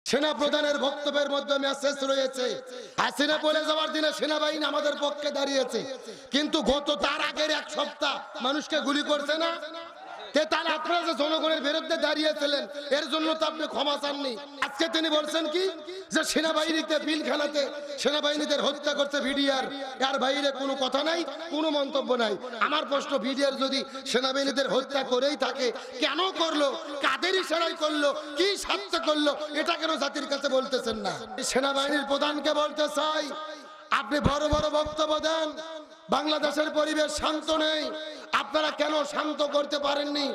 সেনা প্রধানের বক্তব্যের মধ্যে মেসেজ রয়েছে, হাসিনা বলে যাওয়ার দিনে সেনাবাহিনী আমাদের পক্ষে দাঁড়িয়েছে, কিন্তু তার আগের এক সপ্তাহ মানুষকে গুলি করছে না। তাহলে আপনারা যে জনগণের বিরুদ্ধে দাঁড়িয়েছিলেন এর জন্য তো আপনি ক্ষমা চাননি। আজকে তিনি বলছেন কি যে সেনাবাহিনীতে পিলখানাতে সেনাবাহিনীদের হত্যা করছে ভিডিআর, এর বাইরে কোনো কথা নাই, কোনো মন্তব্য নাই। আমার প্রশ্ন, ভিডিআর যদি সেনাবাহিনীদের হত্যা করেই থাকে কেন করলো, কাদের ইশারায় করলো, কি স্বার্থে করলো, এটা কেন জাতির কাছে বলতেছেন না? সেনাবাহিনীর প্রধানকে বলতে চাই, আপনি বড় বড় বক্তব্য দেন, বাংলাদেশের পরিবেশ শান্ত নেই, আপনারা কেন শান্ত করতে পারেননি?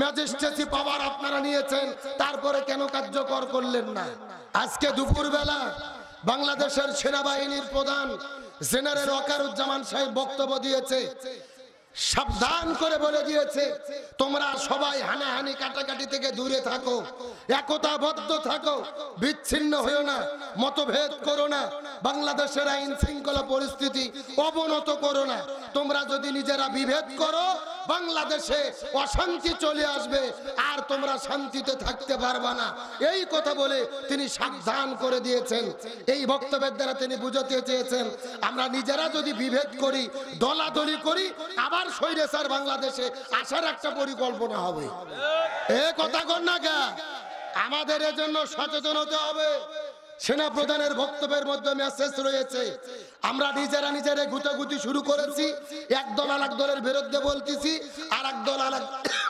ম্যাজিস্ট্রেসি পাওয়ার আপনারা নিয়েছেন, তারপরে কেন কার্যকর করলেন না? আজকে দুপুরবেলা বাংলাদেশের সেনাবাহিনীর প্রধান জেনারেল ওয়াকারুজ্জামান সাহেব বক্তব্য দিয়েছে, সাবধান করে বলে দিয়েছে, তোমরা সবাই হানাহানি কাটাকাটি থেকে দূরে থাকো, একতাবদ্ধ থাকো, বিচ্ছিন্ন হয়েও না, মতভেদ করো না, বাংলাদেশের আইন শৃঙ্খলা পরিস্থিতি অবনত করো না। তোমরা যদি নিজেরা বিভেদ করো বাংলাদেশে অশান্তি চলে আসবে, আর তোমরা শান্তিতে থাকতে পারবে না। এই কথা বলে তিনি সাবধান করে দিয়েছেন। এই বক্তব্যের দ্বারা তিনি বুঝাতে চেয়েছেন, আমরা নিজেরা যদি বিভেদ করি, দলাদলি করি, আবার স্বৈরাচার বাংলাদেশে আসার একটা পরিকল্পনা হবে। এ কথা কর না কে? আমাদের এজন্য সচেতন হতে হবে। সেনা প্রধানের বক্তব্যের মধ্যে মেসেজ রয়েছে, আমরা নিজেরা গুতাগুতি শুরু করেছি, এক দল আর এক দলের বিরুদ্ধে বলতেছি, আর এক দল আর এক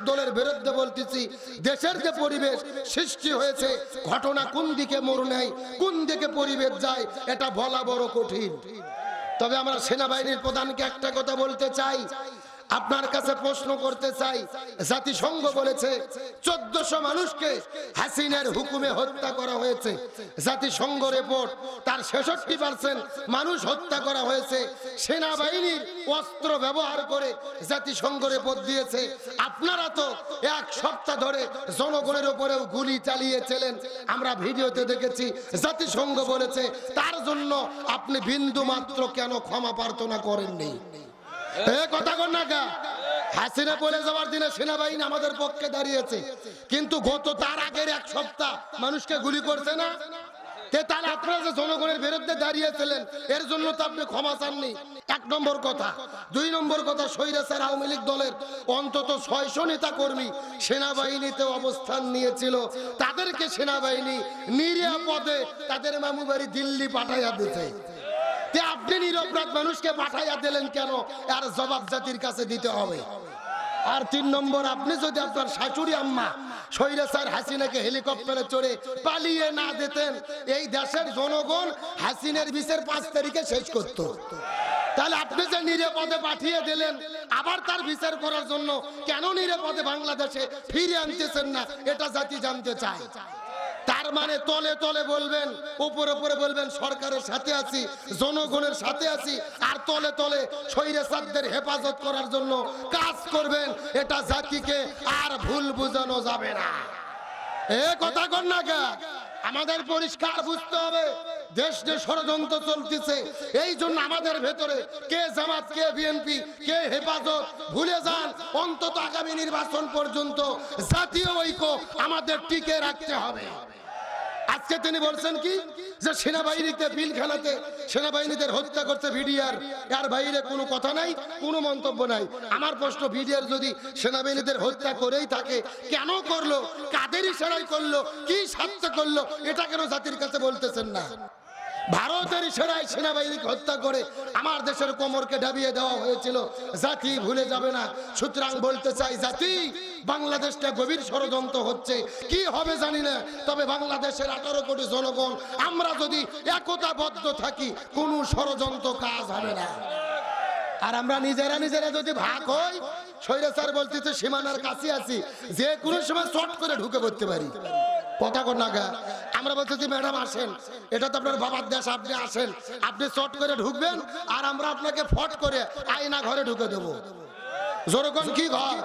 দলের বিরুদ্ধে বলতেছি। দেশের যে পরিবেশ সৃষ্টি হয়েছে, ঘটনা কোন দিকে মোড় নেয়, কোন দিকে পরিবেশ যায়, এটা বলা বড় কঠিন। তবে আমরা সেনাবাহিনীর প্রধানকে একটা কথা বলতে চাই, আপনার কাছে প্রশ্ন করতে চাই, জাতিসংঘ বলেছে 1400 মানুষকে হাসিনার হুকুমে হত্যা করা হয়েছে। জাতিসংঘ রিপোর্ট, তার 66% মানুষ হত্যা করা হয়েছে সেনাবাহিনীর অস্ত্র ব্যবহার করে। জাতিসংঘ রিপোর্ট দিয়েছে। আপনারা তো এক সপ্তাহ ধরে জনগণের উপরেও গুলি চালিয়েছিলেন, আমরা ভিডিওতে দেখেছি। জাতিসংঘ বলেছে তার জন্য আপনি বিন্দু মাত্র কেন ক্ষমা প্রার্থনা করেননি? কথা কর না কা? হাসিনা বলে যাওয়ার দিনে সেনাবাহিনী আমাদের পক্ষে দাঁড়িয়েছে, কিন্তু তার আগের এক সপ্তাহ মানুষকে গুলি করছে না। তাহলে আপনারা যে জনগণের বিরুদ্ধে দাঁড়িয়েছিলেন এর জন্য তো আপনি ক্ষমা চাননি। এক নম্বর কথা। দুই নম্বর কথা, স্বৈরাচার আওয়ামী লীগ দলের অন্তত 600 নেতা কর্মী সেনাবাহিনীতে অবস্থান নিয়েছিল, তাদেরকে সেনাবাহিনী নিরাপদে তাদের মামু বাড়ি দিল্লি পাঠাইয়া দিতে। আপনি নিরপরাধ মানুষকে পাঠাইয়া দিলেন কেন? আর জবাব জাতির কাছে দিতে হবে। আর 3 নম্বর, আপনি যদি আপনার শাশুড়ি আম্মা স্বৈরাচার হাসিনাকে হেলিকপ্টারে চড়ে পালিয়ে না দিতেন, এই দেশের জনগণ হাসিনার বিচার 5 তারিখে শেষ করত। তাহলে আপনি যে নিরাপদে পাঠিয়ে দিলেন, আবার তার বিচার করার জন্য কেন নিরাপদে বাংলাদেশে ফিরে আনতেছেন না, এটা জাতি জানতে চায়। তার মানে তলে তলে বলবেন, উপরে বলবেন সরকারের সাথে আছি, জনগণের সাথে আছি, আর তলে তলে স্বৈরাচারদের হেফাজত করার জন্য কাজ করবেন। এটা জাতিকে আর ভুল বোঝানো যাবে না। এ কথা কর না কে? আমাদের পরিষ্কার বুঝতে হবে, দেশ যে ষড়যন্ত্র চলতেছে, এই জন্য আমাদের ভেতরে কে জামাত, কে বিএনপি, কে হেফাজত ভুলে যান। অন্তত আগামী নির্বাচন পর্যন্ত জাতীয় ঐক্য আমাদের টিকে রাখতে হবে। আজকে তিনি বলছেন কি যে সেনাবাহিনীতে পিলখানাতে সেনাবাহিনীদের হত্যা করছে ভিডিআর, এর বাইরে কোনো কথা নাই, কোনো মন্তব্য নাই। আমার প্রশ্ন, ভিডিআর যদি সেনাবাহিনীদের হত্যা করেই থাকে কেন করলো, কাদের ইশারায় করলো, কি স্বার্থে করলো, এটা কেন জাতির কাছে বলতেছেন না? ভারতের ইশারায় সেনাবাহিনীকে হত্যা করে আমার দেশের কোমরকে ডাবিয়ে দেওয়া হয়েছিল, জাতি ভুলে যাবে না। সুতরাং বলতে চাই, জাতি বাংলাদেশটা গভীর ষড়যন্ত্র হচ্ছে, কি হবে জানি না, তবে বাংলাদেশের 18 কোটি জনগণ আমরা যদি একতাবদ্ধ থাকি কোনো ষড়যন্ত্র কাজ হবে না। আর আমরা নিজেরা যদি ভাগ হই, স্বৈরাচার বলতেছে সীমানার কাছে আছি, যে কোনো সময় শর্ট করে ঢুকে পড়তে পারি। কথা কর না গা? আমরা বলতেছি ম্যাডাম আসেন, এটা তো আপনার বাবার দেশ, আপনি আসেন, আপনি শর্ট করে ঢুকবেন, আর আমরা আপনাকে ফট করে আয়না ঘরে ঢুকে দেবো। যেরকম কি ঘর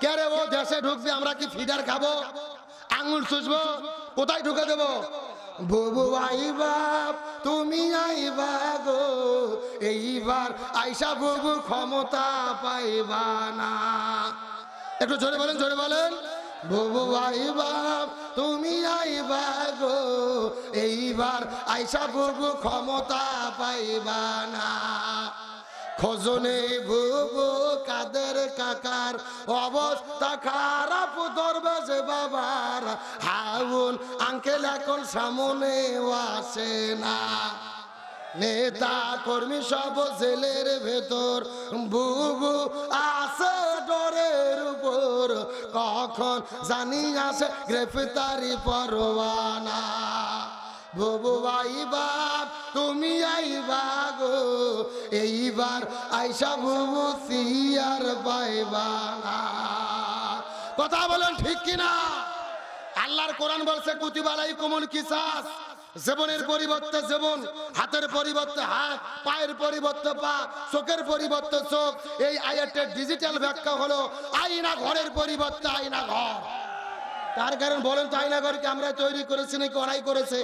কে রে, ও দেশে ঢুকবে, আমরা কি ফিডার খাবো, আঙুল চুষবো, কোথায় ঢুকে দেবো? বুবু আইবা তুমি আইবা গো, এইবার আইসা বুবু ক্ষমতা পাইবা না। একটু জোরে বলেন, জোরে বলেন। বুবু আইবা তুমি আইবা গো, এইবার আইসা বুবু ক্ষমতা পাইবা না। খোঁজনে বুবু কাদের কাকার অবস্থা খারাপ ধরবে যে বাবার, হাউন আঙ্কেল এখন সামনে আসে না। নেতা কর্মী সব জেলের ভেতর, বুবু আছে ডরের উপর, কখন জানি আসে গ্রেফতারি পরোয়ানা। বুবু আইবা তুমি আইবা গো, এইবার আইসা বুবু সিয়ার পাইবা না। কথা বলেন ঠিক কিনা? আল্লাহর কোরআন বলছে কুতিবা আলাইকুমুল কিসাস, জীবনের পরিবর্তে জীবন, হাতের পরিবর্তে হাত, পায়ের পরিবর্তে পা, চোখের পরিবর্তে চোখ। এই আয়াতের ডিজিটাল ব্যাখ্যা হলো আয়না ঘরের পরিবর্তে আয়না ঘর। তার কারণ বলেন তো, আয়না ঘরকে আমরা তৈরি করেছি নাকি ওরাই করেছে?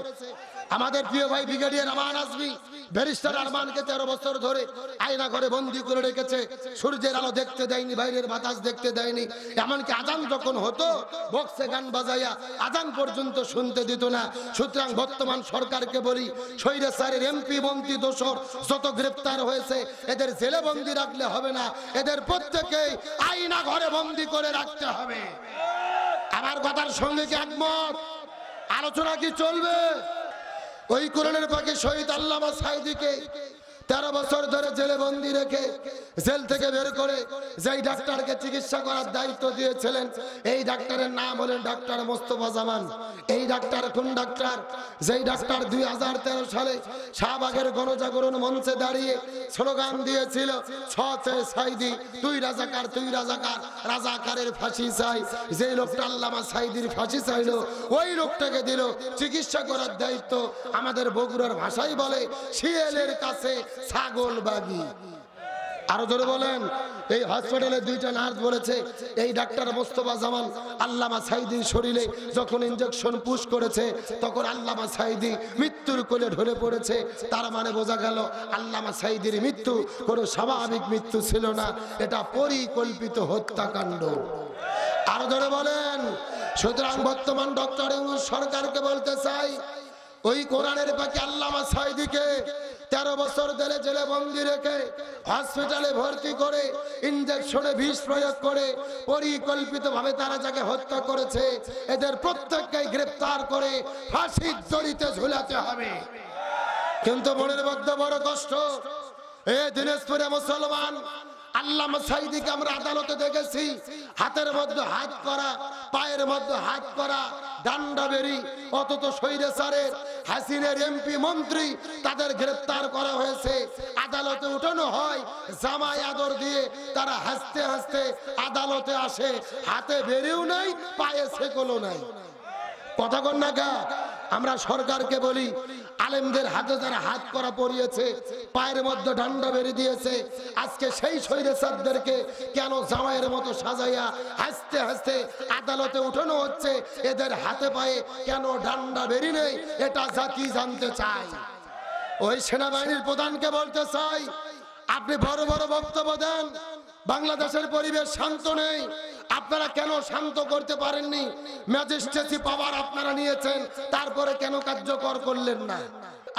আমাদের প্রিয় ভাই ব্রিগেডিয়ার আমান আজমি, ব্যারিস্টার আরমানকে 13 বছর ধরে আয়না ঘরে বন্দি করে রেখেছে। সূর্যের আলো দেখতে দেয়নি, বাইরের বাতাস দেখতে দেয়নি, এমনকি আজান যখন হতো বক্সে গান বাজাইয়া আজান পর্যন্ত শুনতে দিত না। সুতরাং বর্তমান সরকারকে বলি, স্বৈরাচারের এমপি মন্ত্রী দোসর যত গ্রেপ্তার হয়েছে এদের জেলে বন্দি রাখলে হবে না, এদের প্রত্যেকেই আয়না ঘরে বন্দি করে রাখতে হবে। আমার কথার সঙ্গে কি একমত? আলোচনা কি চলবে? ওই কোরআনের পাখি শহীদ আল্লামা সাঈদীকে 13 বছর ধরে জেলে বন্দি রেখে জেল থেকে বের করে যেই ডাক্তারকে চিকিৎসা করার দায়িত্ব দিয়েছিলেন, এই ডাক্তারের নাম হলেন ডাক্তার মোস্তফা জামান। এই ডাক্তার কোন ডাক্তার? যেই ডাক্তার 2013 সালে শাহবাগের গণজাগরণ মঞ্চে দাঁড়িয়ে স্লোগান দিয়েছিল, ছচে সাঈদী তুই রাজাকার, তুই রাজাকার, রাজাকারের ফাঁসি চাই। যেই লোকটা আল্লামা সাঈদীর ফাঁসি চাইলো, ওই লোকটাকে দিল চিকিৎসা করার দায়িত্ব। আমাদের বগুড়ার ভাষায় বলে শিয়ালের কাছে ছাগল বাগি। আরো জোরে বলেন। এই হসপিটালে 2টা নার্স বলেছে, এই ডাক্তার মোস্তফা জামান আল্লামা সাঈদীর শরীরে যখন ইনজেকশন পুশ করেছে তখন আল্লামা সাঈদী মৃত্যুর কোলে ঢলে পড়েছে। তার মানে বোঝা গেল আল্লামা সাঈদীর মৃত্যু কোনো স্বাভাবিক মৃত্যু ছিল না, এটা পরিকল্পিত হত্যাকাণ্ড। আরো জোরে বলেন। সুতরাং বর্তমান ডক্টর ইউনূস সরকারকে বলতে চাই, ওই কোরআনের পাখি আল্লামা সাঈদীকে 13 বছর ধরে জেলে বন্দি রেখে হসপিটালে ভর্তি করে ইনজেকশনে বিষ প্রয়োগ করে পরিকল্পিতভাবে তারা যাকে হত্যা করেছে এদের প্রত্যেককে গ্রেফতার করে ফাঁসির দড়িতে ঝুলাতে হবে। কিন্তু মনের মধ্যে বড় কষ্ট, এই দিনাজপুরে মুসলমান আল্লামা সাঈদীকে আমরা আদালতে দেখেছি হাতের মধ্যে হাত করা, পায়ের মধ্যে হাত করা, ডান্ডা বেরি। অথচ স্বৈরাচারের হাসিনের এমপি মন্ত্রী তাদের গ্রেফতার করা হয়েছে, আদালতে উঠানো হয়, জামাই আদর দিয়ে তারা হাসতে হাসতে আদালতে আসে, হাতে বেরিও নাই, পায়ে ছেকলও নাই। কথা কন না গা? আমরা সরকারকে বলি, আলেমদের হাতে যারা হাত করা পরিয়েছে, পায়ের মধ্যে ডান্ডা বেরি দিয়েছে, আজকে সেই স্বৈরাচারদেরকে কেন জামাইয়ের মতো সাজাইয়া হাসতে হাসতে আদালতে উঠানো হচ্ছে? এদের হাতে পায়ে কেন ডান্ডা বেরি নেই? এটা জাতি জানতে চায়। ওই সেনাবাহিনীর প্রধানকে বলতে চাই, আপনি বড় বড় বক্তব্য দেন, বাংলাদেশের পরিবেশ শান্ত নেই, আপনারা কেন শান্ত করতে পারেননি? ম্যাজিস্ট্রেসি পাওয়ার আপনারা নিয়েছেন, তারপরে কেন কার্যকর করলেন না?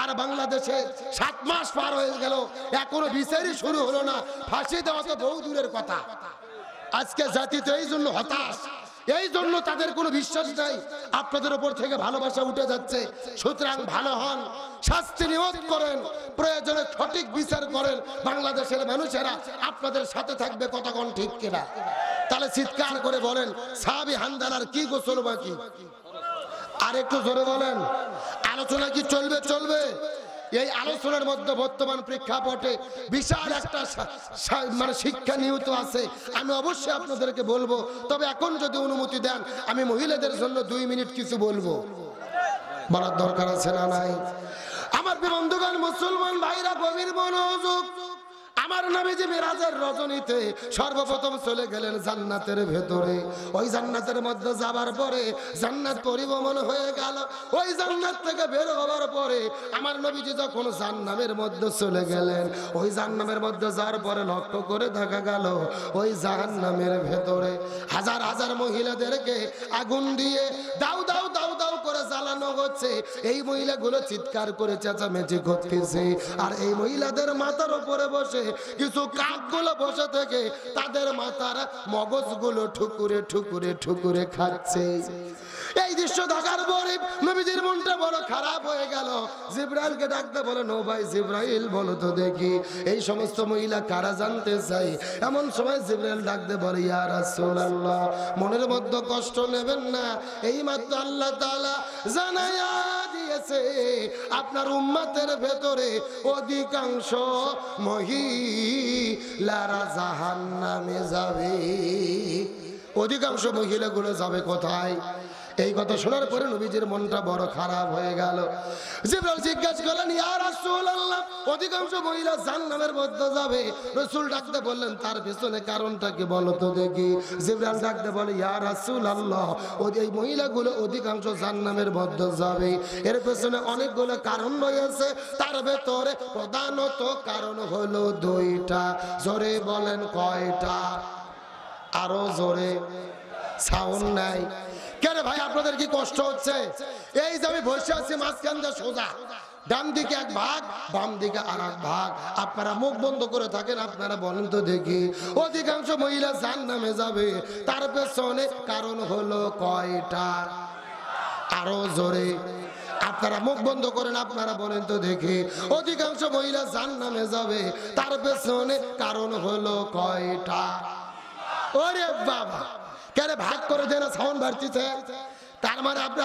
আর বাংলাদেশে 7 মাস পার হয়ে গেল, এখনো বিচারই শুরু হলো না, ফাঁসি দেওয়া তো বহু দূরের কথা। আজকে জাতি তো এই জন্য হতাশ, এই জন্য তাদের কোনো বিশ্বাস নাই, আপনাদের উপর থেকে ভালোবাসা উঠে যাচ্ছে। সুতরাং ভালো হন, শাস্তি নিয়ত করেন, প্রয়োজনে সঠিক বিচার করেন, বাংলাদেশের মানুষেরা আপনাদের সাথে থাকবে। কতক্ষণ ঠিক কিনা? তাহলে চিৎকার করে বলেন, সাহাবী হানজালার কি গোসল বাকি? আর একটু জোরে বলেন। আলোচনা কি চলবে? চলবে। এই আলোচনার মধ্যে বর্তমান প্রেক্ষাপটে বিশাল একটা মানে শিক্ষা নিহিত আছে, আমি অবশ্যই আপনাদেরকে বলবো। তবে এখন যদি অনুমতি দেন, আমি মহিলাদের জন্য 2 মিনিট কিছু বলবো। বলার দরকার আছে না নাই? আমার বন্ধুগণ, মুসলমান ভাইরা, গভীর মনোযোগ। আমার নবীজি মিরাজের রজনীতে সর্বপ্রথম চলে গেলেন জান্নাতের ভেতরে। ওই জান্নাতের মধ্যে যাবার পরে জান্নাত পরিভ্রমণ হয়ে গেল। ওই জান্নাত থেকে বের হওয়ার পরে আমার নবীজি যখন জাহান্নামের মধ্যে চলে গেলেন, ওই জাহান্নামের মধ্যে যাওয়ার পরে লক্ষ্য করে দেখা গেল ওই জাহান্নামের ভেতরে হাজার হাজার মহিলাদেরকে আগুন দিয়ে দাউ দাউ দাউ দাউ করে জ্বালানো হচ্ছে, এই মহিলাগুলো চিৎকার করে চেঁচামেচি করতেছে, আর এই মহিলাদের মাথার উপরে বসে কিছু কাকগুলো বসে থেকে তাদের মাথার মগজগুলো ঠুকুরে ঠুকুরে ঠুকুরে খাচ্ছে। এই দৃশ্য দেখার পরে নবীজির মনটা বড় খারাপ হয়ে গেল। জিবরাইলকে ডাকতে বলে, নো ভাই জিবরাইল, বলো তো দেখি এই সমস্ত মহিলা কারা, জানতে চাই। এমন সময় জিবরাইল ডাকতে বলে, ইয়া রাসূলুল্লাহ, মনের মধ্যে কষ্ট নেবেন না, এই মাত্র আল্লাহ তাআলা জানায়া দিয়েছে আপনার উম্মতের ভেতরে অধিকাংশ মহিলারা জাহান্নামে যাবে। অধিকাংশ মহিলাগুলো যাবে কোথায়? এই কথা শোনার পরে নবীজির মনটা বড় খারাপ হয়ে গেল। জিবরাইল জিজ্ঞাসা করলেন, ইয়া রাসূলুল্লাহ, অধিকাংশ মহিলা জাহান্নামের মধ্যে যাবে। রাসূল ডাকতে বললেন, তার পিছনে কারণটা কি বলো তো দেখি। জিবরাইল ডাকতে বলে, ইয়া রাসূলুল্লাহ, এই মহিলাগুলো অধিকাংশ জাহান্নামের মধ্যে যাবে, এর পেছনে অনেকগুলো কারণ রয়েছে, তার ভেতরে প্রধানত কারণ হলো দুইটা। জোরে বলেন কয়টা? আরো জোরে, সাউন্ড নাই কেন ভাই? আপনাদের কি কষ্ট হচ্ছে? এই যে আমি বসে আছি মাঝখান দিয়ে সোজা, ডান দিকে এক ভাগ, বাম দিকে আর এক ভাগ, আপনারা মুখ বন্ধ করে থাকেন। আপনারা বলেন তো দেখি, অধিকাংশ মহিলা জাহান্নামে যাবে, তার পেছনে কারণ হলো কয়টা? আরো জোরে, আপনারা মুখ বন্ধ করেন, আপনারা বলেন তো দেখি, অধিকাংশ মহিলা জাহান্নামে যাবে, তার পেছনে কারণ হলো কয়টা? ওরে বাবা, কেন ভাগ করে দেন, সাউন্ড বাড়তিছে। তার মানে আপনার